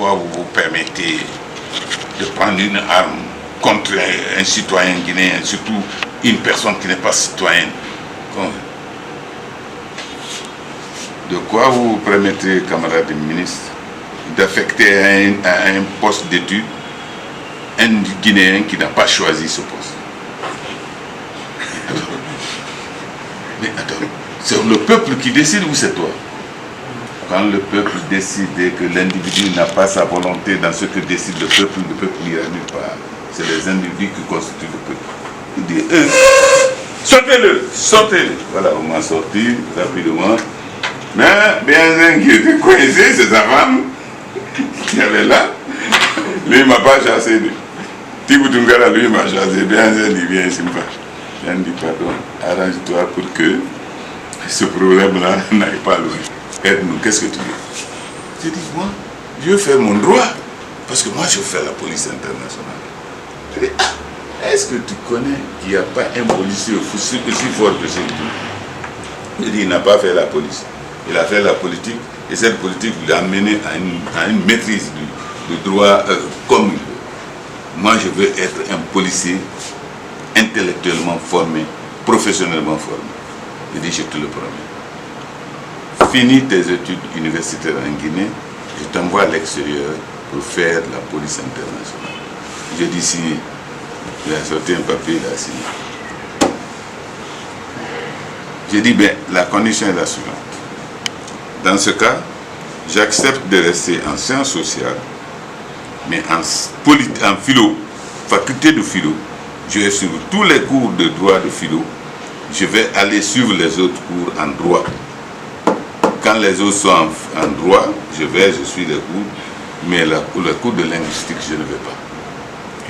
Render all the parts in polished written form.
quoi vous vous permettez de prendre une arme contre un citoyen guinéen, surtout une personne qui n'est pas citoyenne? De quoi vous vous permettez, camarade ministre, d'affecter à un poste d'étude un Guinéen qui n'a pas choisi ce poste? Mais attends, c'est le peuple qui décide ou c'est toi? Quand le peuple décide que l'individu n'a pas sa volonté dans ce que décide le peuple n'ira nulle part. C'est les individus qui constituent le peuple. Il dit, sortez-le, sortez-le. Voilà, on m'a sorti rapidement. Mais bien qui était coincé, c'est sa femme qui avait là. Lui, il ne m'a pas chassé. Tibou Tungara, lui, il m'a chassé. Bien, il vient ici me fâche. Je lui dis, pardon, arrange-toi pour que ce problème-là n'aille pas loin. Aide-nous, qu'est-ce que tu veux? J'ai dit, moi, je veux faire mon droit. Parce que moi, je fais la police internationale. Je dis, est-ce que tu connais qu'il n'y a pas un policier aussi fort que celui-là? Il dit, il n'a pas fait la police. Il a fait la politique. Et cette politique l'a mené à une maîtrise du droit comme il veut. Moi, je veux être un policier intellectuellement formé, professionnellement formé. Il dit, je te le promets. Finis tes études universitaires en Guinée, je t'envoie à l'extérieur pour faire la police internationale. Je dis signé. Il a sorti un papier, il a signé. J'ai dit, bien, la condition est la suivante. Dans ce cas, j'accepte de rester en sciences sociales, mais en philo, faculté de philo, je vais suivre tous les cours de droit de philo, je vais aller suivre les autres cours en droit. Quand les autres sont en droit, je suis les cours, mais le cours de linguistique, je ne vais pas.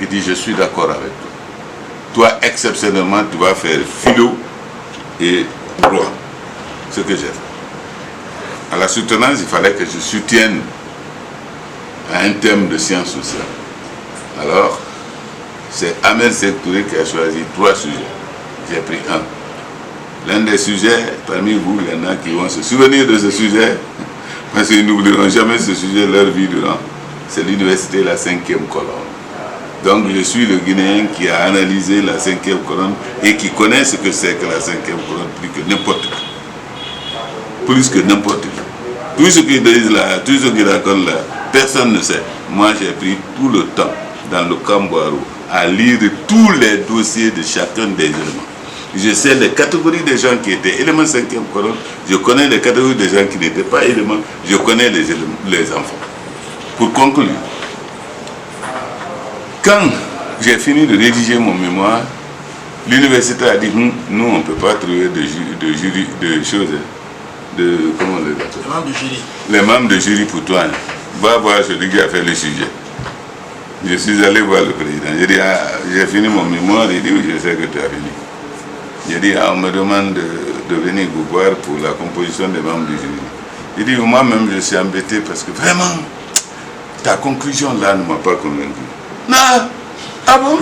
Il dit, je suis d'accord avec toi. Toi, exceptionnellement, tu vas faire philo et droit. Ce que j'ai fait. À la soutenance, il fallait que je soutienne à un thème de sciences sociales. Alors, c'est Ahmed Sékou Touré qui a choisi 3 sujets. J'ai pris un. L'un des sujets, parmi vous, il y en a qui vont se souvenir de ce sujet, parce qu'ils n'oublieront jamais ce sujet leur vie durant. C'est l'université La 5e colonne. Donc je suis le Guinéen qui a analysé la 5e colonne et qui connaît ce que c'est que la 5e colonne plus que n'importe qui. Plus que n'importe qui. Tout ce qu'ils disent là, tout ce qu'ils racontent là, personne ne sait. Moi j'ai pris tout le temps dans le Camboiro à lire tous les dossiers de chacun des éléments. Je sais les catégories des gens qui étaient éléments 5e colonne, je connais les catégories des gens qui n'étaient pas éléments, je connais les enfants. Pour conclure, quand j'ai fini de rédiger mon mémoire, l'université a dit, nous on ne peut pas trouver de choses, comment on les appelle? Les membres de jury. Les membres de jury pour toi. Va voir celui qui a fait le sujet. Je suis allé voir le président. J'ai dit, j'ai fini mon mémoire, il dit, oui, je sais que tu as fini. J'ai dit, on me demande de venir vous voir pour la composition des membres du jury. Il dit, moi-même, je suis embêté parce que vraiment, ta conclusion là ne m'a pas convaincu. Non. Ah bon?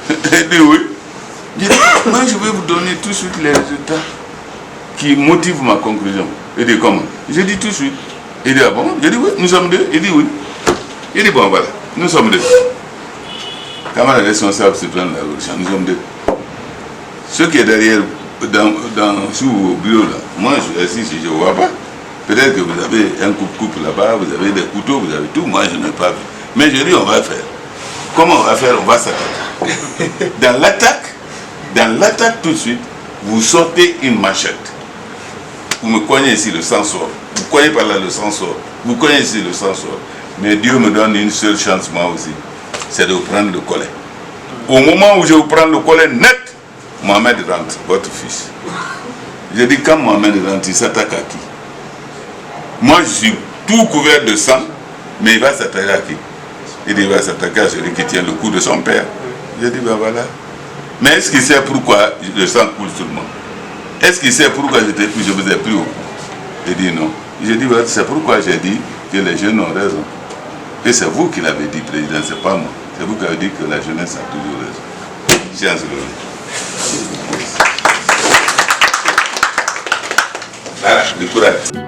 Il dit, oui. J'ai dit, moi, je vais vous donner tout de suite les résultats qui motivent ma conclusion. Il dit, comment? J'ai dit tout de suite. Il dit, ah bon? J'ai dit, oui, nous sommes 2. Il dit, oui. Il dit, bon, voilà, nous sommes 2. Comment les responsables se prennent la révolution? Nous sommes 2. Ce qui est derrière, sous vos bureaux là, moi je suis assis, je ne vois pas. Peut-être que vous avez un coupe-coupe là-bas, vous avez des couteaux, vous avez tout, moi je n'ai pas vu. Mais je dis, on va faire. Comment on va faire? On va s'attaquer. Dans l'attaque tout de suite, vous sortez une machette. Vous me coignez ici, le sang sort. Vous coignez par là, le sang sort. Vous coignez ici, le sang sort. Mais Dieu me donne une seule chance, moi aussi. C'est de vous prendre le collet. Au moment où je vous prends le collet net, Mohamed rentre, votre fils. Je dis, quand Mohamed rentre, il s'attaque à qui? Moi, je suis tout couvert de sang, mais il va s'attaquer à qui? Il dit, il va s'attaquer à celui qui tient le cou de son père. Je dis, ben voilà. Mais est-ce qu'il sait pourquoi le sang coule sur moi? Est-ce qu'il sait pourquoi je vous ai pris au cou? Il dit non. Je dis, ben, c'est pourquoi j'ai dit que les jeunes ont raison. Et c'est vous qui l'avez dit, président, c'est pas moi. C'est vous qui avez dit que la jeunesse a toujours raison. Chers collègues. Voilà, le courage.